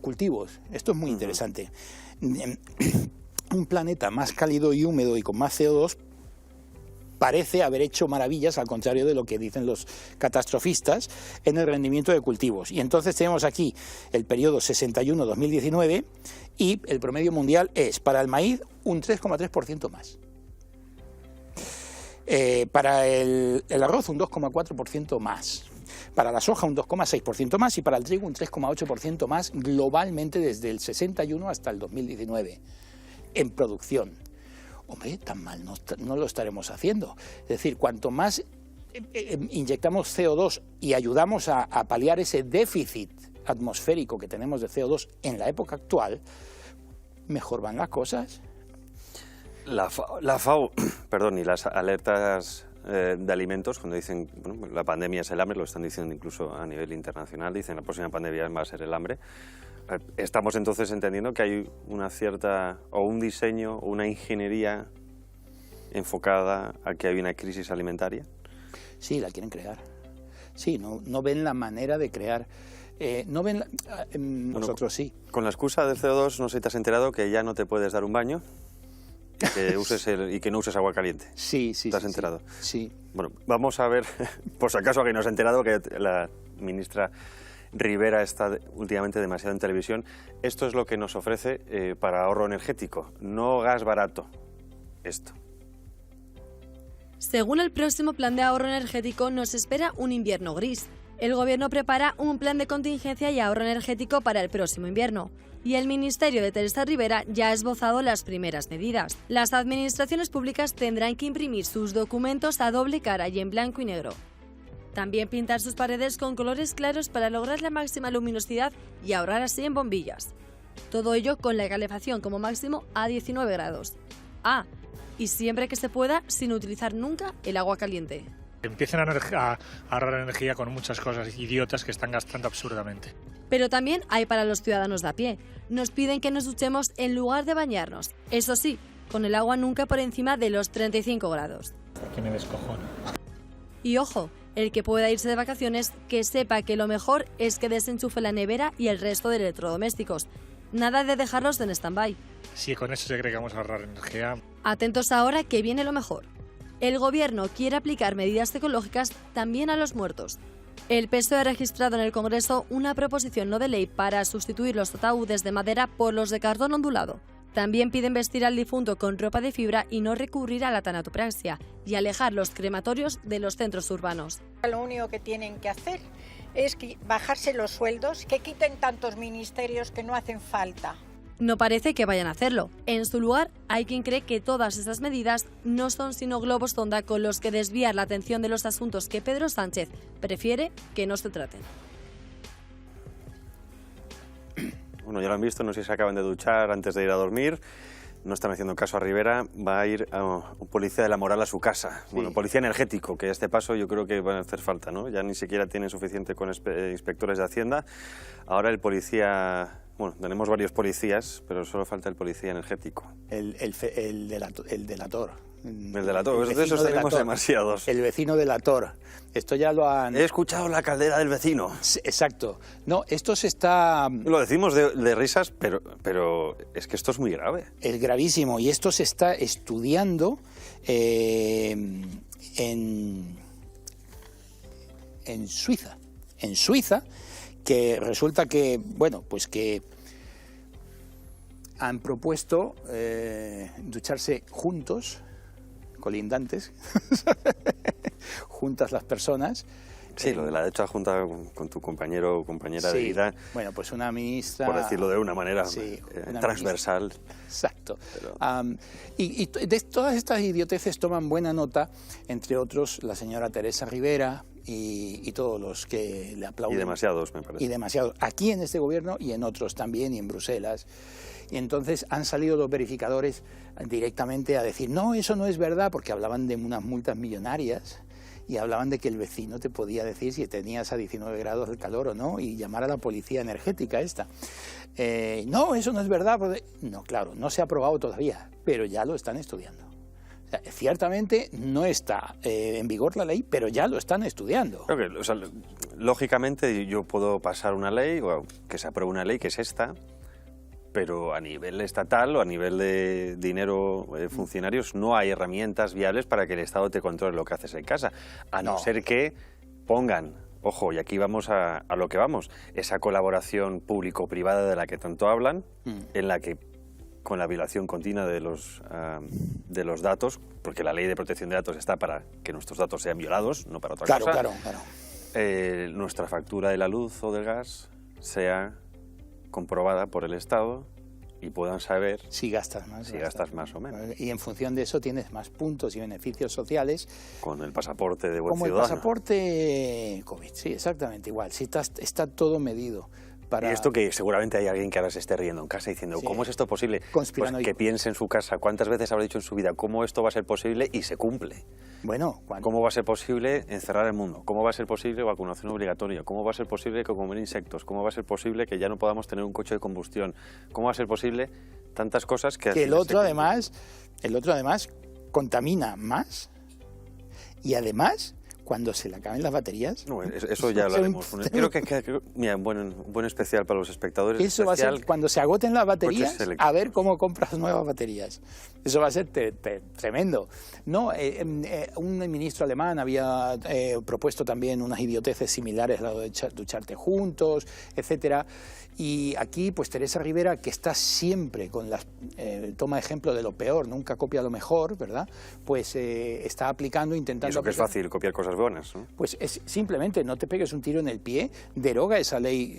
cultivos. Esto es muy interesante. Un planeta más cálido y húmedo y con más CO2 parece haber hecho maravillas, al contrario de lo que dicen los catastrofistas, en el rendimiento de cultivos. Y entonces tenemos aquí el periodo 61-2019 y el promedio mundial es para el maíz un 3,3% más. Para el arroz un 2,4% más. Para la soja un 2,6% más y para el trigo un 3,8% más globalmente desde el 61 hasta el 2019 en producción. Hombre, tan mal no lo estaremos haciendo. Es decir, cuanto más inyectamos CO2 y ayudamos a paliar ese déficit atmosférico que tenemos de CO2 en la época actual, mejor van las cosas. La FAO, perdón, y las alertas de alimentos, cuando dicen la pandemia es el hambre, lo están diciendo incluso a nivel internacional, dicen la próxima pandemia va a ser el hambre. Estamos entonces entendiendo que hay una cierta, o un diseño, o una ingeniería enfocada a que hay una crisis alimentaria. Sí, la quieren crear. Sí, no ven la manera de crear. No ven nosotros sí. Con la excusa del CO2, no sé si te has enterado que ya no te puedes dar un baño. Que uses y que no uses agua caliente. Sí. ¿Te has enterado? Sí. Bueno, vamos a ver, por si acaso alguien no se ha enterado, que la ministra Rivera está últimamente demasiado en televisión. Esto es lo que nos ofrece para ahorro energético, no gas barato, esto. Según el próximo plan de ahorro energético, nos espera un invierno gris. El Gobierno prepara un plan de contingencia y ahorro energético para el próximo invierno. Y el Ministerio de Teresa Rivera ya ha esbozado las primeras medidas. Las administraciones públicas tendrán que imprimir sus documentos a doble cara y en blanco y negro. También pintar sus paredes con colores claros para lograr la máxima luminosidad y ahorrar así en bombillas. Todo ello con la calefacción como máximo a 19 grados. Y siempre que se pueda, sin utilizar nunca el agua caliente. Empiecen a ahorrar energía con muchas cosas idiotas que están gastando absurdamente. Pero también hay para los ciudadanos de a pie. Nos piden que nos duchemos en lugar de bañarnos. Eso sí, con el agua nunca por encima de los 35 grados. Porque me descojono. Y ojo, el que pueda irse de vacaciones, que sepa que lo mejor es que desenchufe la nevera y el resto de electrodomésticos. Nada de dejarlos en stand-by. Si con eso se cree que vamos a ahorrar energía. Atentos ahora que viene lo mejor. El gobierno quiere aplicar medidas ecológicas también a los muertos. El PSOE ha registrado en el Congreso una proposición no de ley para sustituir los ataúdes de madera por los de cartón ondulado. También piden vestir al difunto con ropa de fibra y no recurrir a la tanatopraxia y alejar los crematorios de los centros urbanos. Lo único que tienen que hacer es bajarse los sueldos, que quiten tantos ministerios que no hacen falta. No parece que vayan a hacerlo. En su lugar, hay quien cree que todas estas medidas no son sino globos sonda con los que desviar la atención de los asuntos que Pedro Sánchez prefiere que no se traten. Bueno, ya lo han visto, no sé si se acaban de duchar antes de ir a dormir. No están haciendo caso a Rivera, va a ir a un policía de la moral a su casa. Sí. Bueno, policía energético, que a este paso yo creo que van a hacer falta, ¿no? Ya ni siquiera tienen suficiente con inspectores de Hacienda. Ahora el policía... Bueno, tenemos varios policías, pero solo falta el policía energético. El delator. El delator, de esos tenemos demasiados. El vecino delator. Esto ya lo han... He escuchado la caldera del vecino. Sí, exacto. No, esto se está... Lo decimos de risas, pero es que esto es muy grave. Es gravísimo, y esto se está estudiando en Suiza. En Suiza, que resulta que, bueno, pues que han propuesto ducharse juntos, colindantes, juntas las personas. Sí, lo de la hecha junta con tu compañero o compañera de vida. Bueno, pues una ministra... Por decirlo de una manera transversal. Ministra, exacto. Pero... y de todas estas idioteces toman buena nota, entre otros, la señora Teresa Rivera y todos los que le aplauden. Y demasiados, me parece. Y demasiados. Aquí en este gobierno y en otros también, y en Bruselas. Y entonces han salido los verificadores directamente a decir, no, eso no es verdad, porque hablaban de unas multas millonarias y hablaban de que el vecino te podía decir si tenías a 19 grados el calor o no y llamar a la policía energética esta. No, eso no es verdad. No, claro, no se ha aprobado todavía, pero ya lo están estudiando. O sea, ciertamente no está en vigor la ley, pero ya lo están estudiando. Creo que, o sea, lógicamente yo puedo pasar una ley, o que se apruebe una ley, que es esta, pero a nivel estatal o a nivel de dinero funcionarios no hay herramientas viables para que el Estado te controle lo que haces en casa, a no ser que pongan, ojo, y aquí vamos a lo que vamos, esa colaboración público-privada de la que tanto hablan, en la que con la violación continua de los datos, porque la ley de protección de datos está para que nuestros datos sean violados, no para otra cosa. Claro. Nuestra factura de la luz o del gas sea comprobada por el Estado y puedan saber si gastas más. Si gastas más o menos. Y en función de eso tienes más puntos y beneficios sociales. Con el pasaporte de buen ciudadano. Como el pasaporte COVID, sí, exactamente igual. Si está todo medido. Y esto que seguramente hay alguien que ahora se esté riendo en casa diciendo, sí, ¿cómo es esto posible? Pues que piense en su casa, ¿cuántas veces habrá dicho en su vida cómo esto va a ser posible? Y se cumple. Bueno, ¿cómo va a ser posible encerrar el mundo? ¿Cómo va a ser posible vacunación obligatoria? ¿Cómo va a ser posible comer insectos? ¿Cómo va a ser posible que ya no podamos tener un coche de combustión? ¿Cómo va a ser posible tantas cosas que el otro además contamina más y además cuando se le acaben las baterías... No, eso ya lo haremos. Creo que mira, un buen especial para los espectadores. Eso va a ser cuando se agoten las baterías, a ver cómo compras nuevas baterías. Eso va a ser tremendo. No, un ministro alemán había propuesto también unas idioteces similares, a lo de ducharte juntos, etcétera. Y aquí, pues Teresa Rivera, que está siempre con las... toma ejemplo de lo peor, nunca copia lo mejor, ¿verdad? Pues está aplicando, intentando... Y eso que es fácil, copiar cosas buenas, ¿no? Pues es simplemente no te pegues un tiro en el pie, deroga esa ley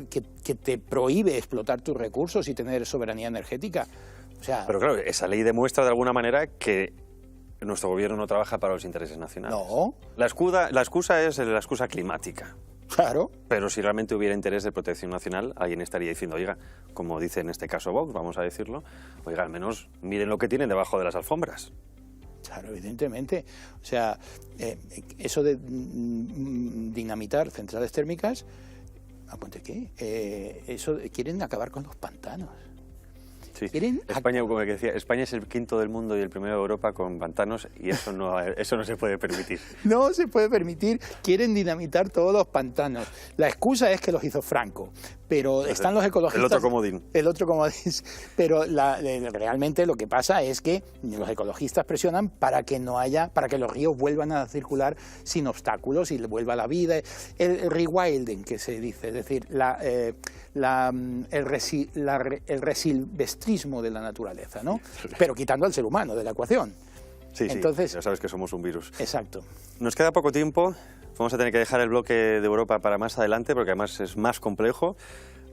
que te prohíbe explotar tus recursos y tener soberanía energética. O sea, pero claro, esa ley demuestra de alguna manera que nuestro gobierno no trabaja para los intereses nacionales. No. La excusa es la excusa climática. Claro. Pero si realmente hubiera interés de protección nacional, alguien estaría diciendo, oiga, como dice en este caso Vox, vamos a decirlo, oiga, al menos miren lo que tienen debajo de las alfombras. Claro, evidentemente. O sea, eso de dinamitar centrales térmicas, ¿apunte qué? Eso quieren acabar con los pantanos. Sí. España, como que decía, España es el quinto del mundo y el primero de Europa con pantanos y eso no se puede permitir. No se puede permitir, quieren dinamitar todos los pantanos. La excusa es que los hizo Franco, pero están los ecologistas... El otro comodín. El otro comodín. Pero realmente lo que pasa es que los ecologistas presionan para que los ríos vuelvan a circular sin obstáculos y vuelva a la vida. El rewilding, que se dice, es decir, el resilvestrismo de la naturaleza, ¿no? Pero quitando al ser humano de la ecuación. Sí, entonces, sí, ya sabes que somos un virus. Exacto. Nos queda poco tiempo, vamos a tener que dejar el bloque de Europa para más adelante, porque además es más complejo.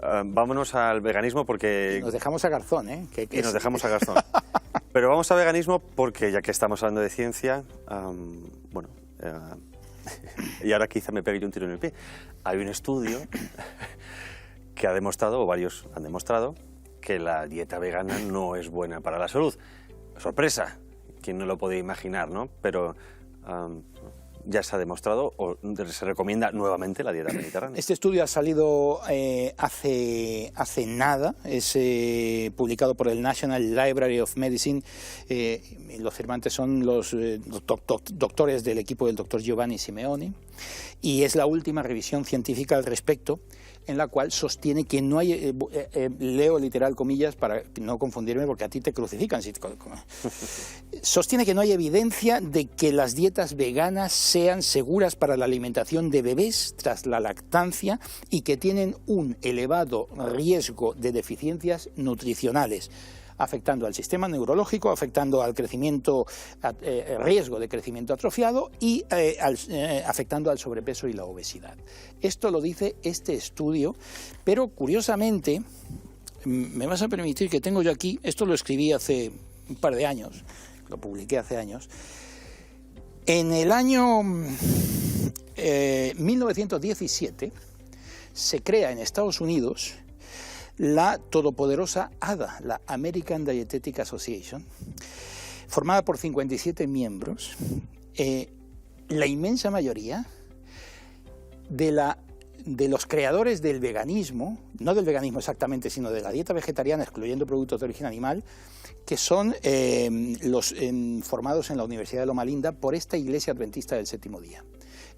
Vámonos al veganismo porque... Y nos dejamos a Garzón, ¿eh? Nos dejamos a Garzón. Pero vamos al veganismo porque, ya que estamos hablando de ciencia, y ahora quizá me pegue yo un tiro en el pie, hay un estudio que ha demostrado, o varios han demostrado, que la dieta vegana no es buena para la salud. Sorpresa, quien no lo podía imaginar, ¿no? Pero ya se ha demostrado, o se recomienda nuevamente la dieta mediterránea. Este estudio ha salido hace nada, es publicado por el National Library of Medicine. Los firmantes son los doctores del equipo del doctor Giovanni Simeoni, y es la última revisión científica al respecto, en la cual sostiene que no hay, leo literal comillas para no confundirme porque a ti te crucifican, sostiene que no hay evidencia de que las dietas veganas sean seguras para la alimentación de bebés tras la lactancia y que tienen un elevado riesgo de deficiencias nutricionales, afectando al sistema neurológico, afectando al crecimiento, riesgo de crecimiento atrofiado y afectando al sobrepeso y la obesidad. Esto lo dice este estudio, pero curiosamente, me vas a permitir que tengo yo aquí, esto lo escribí hace un par de años, lo publiqué hace años, en el año 1917 se crea en Estados Unidos la todopoderosa ADA, la American Dietetic Association, formada por 57 miembros, la inmensa mayoría de los creadores del veganismo, no del veganismo exactamente, sino de la dieta vegetariana, excluyendo productos de origen animal, que son los formados en la Universidad de Loma Linda por esta Iglesia Adventista del Séptimo Día.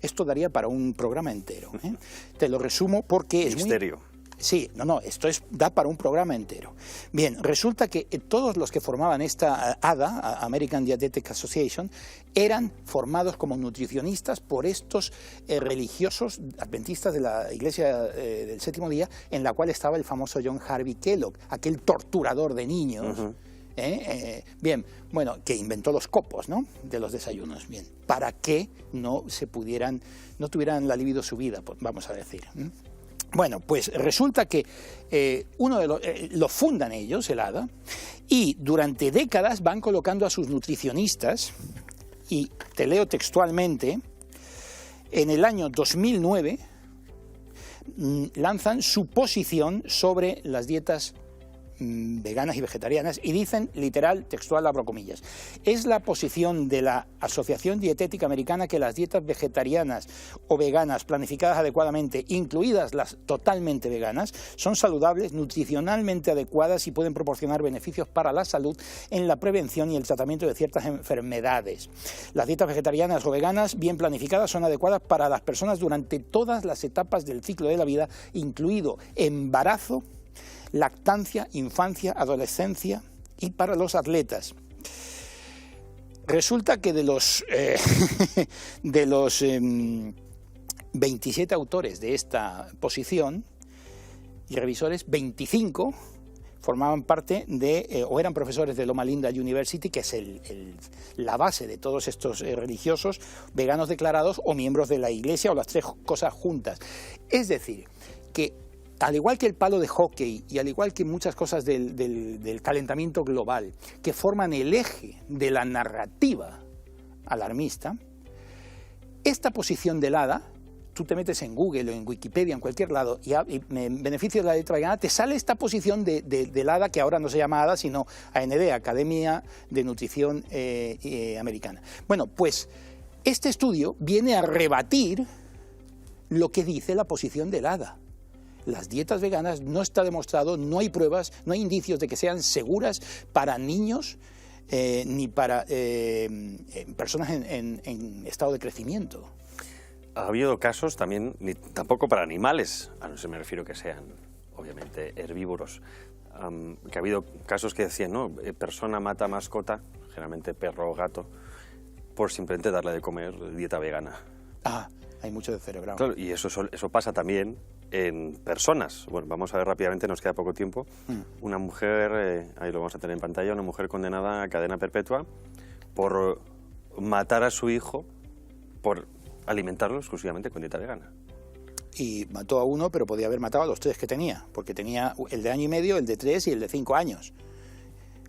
Esto daría para un programa entero, ¿eh? Te lo resumo porque es misterio. Sí, esto da para un programa entero. Bien, resulta que todos los que formaban esta ADA, American Dietetic Association, eran formados como nutricionistas por estos religiosos adventistas de la Iglesia del Séptimo Día, en la cual estaba el famoso John Harvey Kellogg, aquel torturador de niños. Bien, bueno, que inventó los copos, ¿no?, de los desayunos, bien, para que no tuvieran la libido subida, vamos a decir. Bueno, pues resulta que lo fundan ellos, el ADA, y durante décadas van colocando a sus nutricionistas, y te leo textualmente, en el año 2009 lanzan su posición sobre las dietas veganas y vegetarianas, y dicen, literal, textual, abro comillas, es la posición de la Asociación Dietética Americana que las dietas vegetarianas o veganas planificadas adecuadamente, incluidas las totalmente veganas, son saludables, nutricionalmente adecuadas y pueden proporcionar beneficios para la salud en la prevención y el tratamiento de ciertas enfermedades. Las dietas vegetarianas o veganas bien planificadas son adecuadas para las personas durante todas las etapas del ciclo de la vida, incluido embarazo, lactancia, infancia, adolescencia y para los atletas. Resulta que de los 27 autores de esta posición y revisores, 25 formaban parte o eran profesores de Loma Linda University, que es la base de todos estos religiosos veganos declarados o miembros de la Iglesia, o las tres cosas juntas. Es decir, que al igual que el palo de hockey y al igual que muchas cosas del calentamiento global que forman el eje de la narrativa alarmista, esta posición del ADA, tú te metes en Google o en Wikipedia, en cualquier lado, y en beneficio de la dieta vegana, te sale esta posición del ADA, que ahora no se llama ADA, sino AND, Academia de Nutrición Americana. Bueno, pues este estudio viene a rebatir lo que dice la posición del ADA. Las dietas veganas no está demostrado, no hay pruebas, no hay indicios de que sean seguras para niños ni para personas en estado de crecimiento. Ha habido casos también, tampoco para animales, a no ser me refiero que sean obviamente herbívoros. Que ha habido casos que decían, ¿no? Persona mata mascota, generalmente perro o gato, por simplemente darle de comer dieta vegana. Ah, hay mucho de cerebrado. Claro, y eso pasa también en personas. Bueno, vamos a ver rápidamente, nos queda poco tiempo. Una mujer, ahí lo vamos a tener en pantalla, una mujer condenada a cadena perpetua por matar a su hijo por alimentarlo exclusivamente con dieta vegana. Y mató a uno, pero podía haber matado a los 3 que tenía, porque tenía el de año y medio, el de 3 y el de 5 años.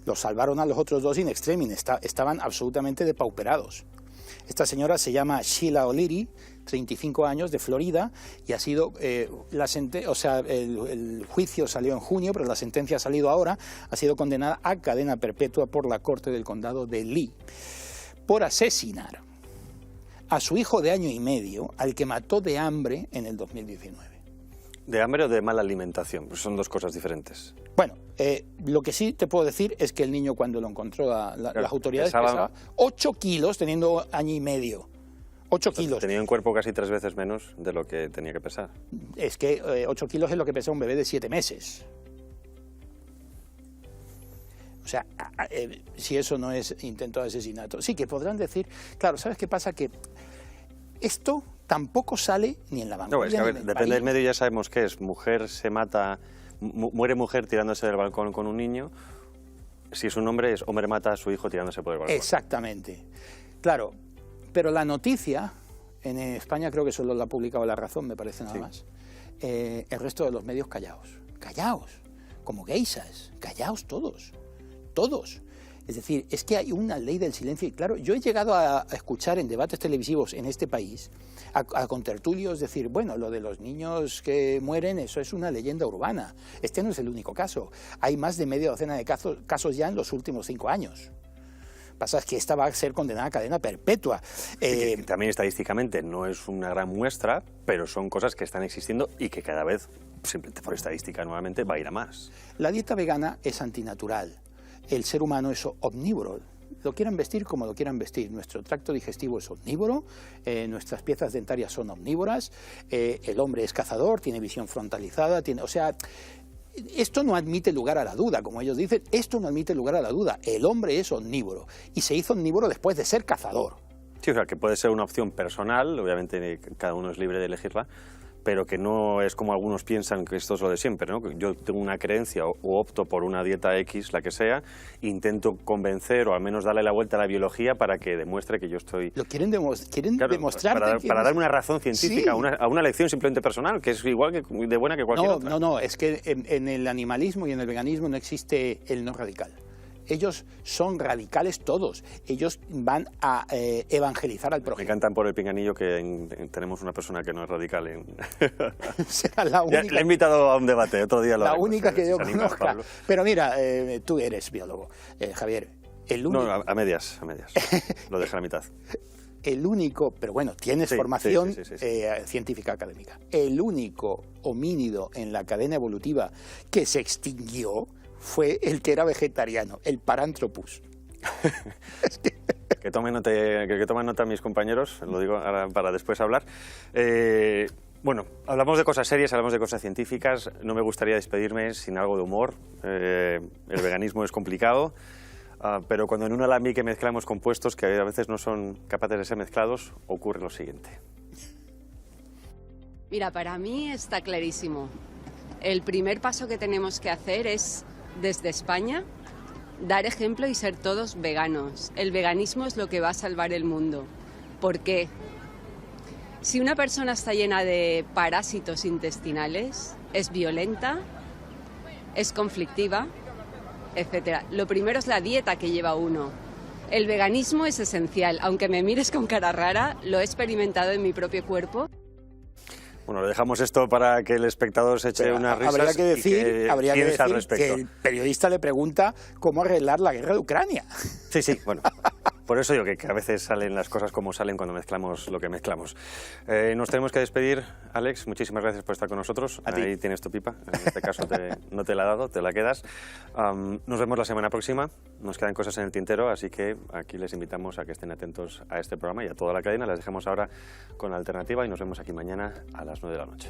Los salvaron a los otros 2 in extremis, estaban absolutamente depauperados. Esta señora se llama Sheila O'Leary, 35 años, de Florida, y ha sido, el juicio salió en junio, pero la sentencia ha salido ahora, ha sido condenada a cadena perpetua por la Corte del Condado de Lee, por asesinar a su hijo de año y medio, al que mató de hambre en el 2019. ¿De hambre o de mala alimentación? Pues son 2 cosas diferentes. Bueno, lo que sí te puedo decir es que el niño, cuando lo encontró las autoridades, pesaba 8 kilos teniendo año y medio. 8 kilos. Tenía un cuerpo casi 3 veces menos de lo que tenía que pesar. Es que 8 kilos es lo que pesa un bebé de 7 meses. O sea, si eso no es intento de asesinato. Sí, que podrán decir, claro, ¿sabes qué pasa? Que esto tampoco sale ni en la vanguardia. No, es que, a ver, depende del medio, ya sabemos qué es. Mujer se mata, muere mujer tirándose del balcón con un niño. Si es un hombre, es hombre mata a su hijo tirándose por el balcón. Exactamente. Claro, pero la noticia, en España creo que solo la ha publicado La Razón, me parece nada más. El resto de los medios callaos. Callaos, como geishas, callaos todos. Todos. Es decir, es que hay una ley del silencio y claro, yo he llegado a escuchar en debates televisivos en este país a contertulios decir, bueno, lo de los niños que mueren, eso es una leyenda urbana. Este no es el único caso. Hay más de media docena de casos ya en los últimos 5 años. Pasa es que esta va a ser condenada a cadena perpetua. También estadísticamente no es una gran muestra, pero son cosas que están existiendo y que cada vez, simplemente por estadística nuevamente, va a ir a más. La dieta vegana es antinatural. El ser humano es omnívoro. Lo quieran vestir como lo quieran vestir. Nuestro tracto digestivo es omnívoro, nuestras piezas dentarias son omnívoras, el hombre es cazador, tiene visión frontalizada, o sea, esto no admite lugar a la duda, como ellos dicen, esto no admite lugar a la duda. El hombre es omnívoro y se hizo omnívoro después de ser cazador. Sí, o sea, que puede ser una opción personal, obviamente cada uno es libre de elegirla, pero que no es como algunos piensan que esto es lo de siempre, ¿no? Yo tengo una creencia o opto por una dieta X, la que sea, intento convencer o al menos darle la vuelta a la biología para que demuestre que yo estoy... Lo quieren demostrar. Para darme una razón científica, sí, a una lección simplemente personal, que es igual que de buena que cualquier otra. No, es que en el animalismo y en el veganismo no existe el no radical. Ellos son radicales todos, ellos van a evangelizar al prójimo. Me cantan por el pinganillo que tenemos una persona que no es radical. Será la única. Le he invitado a un debate, otro día lo La haremos, única que yo anima, conozca. Pablo. Pero mira, tú eres biólogo, Javier. El único... No, a medias, lo dejé a la mitad. El único, pero bueno, tienes formación científica académica. El único homínido en la cadena evolutiva que se extinguió fue el que era vegetariano, el Paranthropus. Que tomen nota mis compañeros, lo digo ahora para después hablar. Bueno, hablamos de cosas serias, hablamos de cosas científicas. No me gustaría despedirme sin algo de humor. El veganismo es complicado, pero cuando en un alambique mezclamos compuestos que a veces no son capaces de ser mezclados, ocurre lo siguiente. Mira, para mí está clarísimo. El primer paso que tenemos que hacer es, desde España, dar ejemplo y ser todos veganos. El veganismo es lo que va a salvar el mundo. ¿Por qué? Si una persona está llena de parásitos intestinales, es violenta, es conflictiva, etc. Lo primero es la dieta que lleva uno. El veganismo es esencial. Aunque me mires con cara rara, lo he experimentado en mi propio cuerpo. Bueno, le dejamos esto para que el espectador se eche unas risas. Habría que decir que el periodista le pregunta cómo arreglar la guerra de Ucrania. Sí, bueno. Por eso digo que a veces salen las cosas como salen cuando mezclamos lo que mezclamos. Nos tenemos que despedir. Alex, muchísimas gracias por estar con nosotros. Ahí tienes tu pipa. En este caso no te la he dado, te la quedas. Nos vemos la semana próxima. Nos quedan cosas en el tintero, así que aquí les invitamos a que estén atentos a este programa y a toda la cadena. Les dejamos ahora con la alternativa y nos vemos aquí mañana a las 9 de la noche.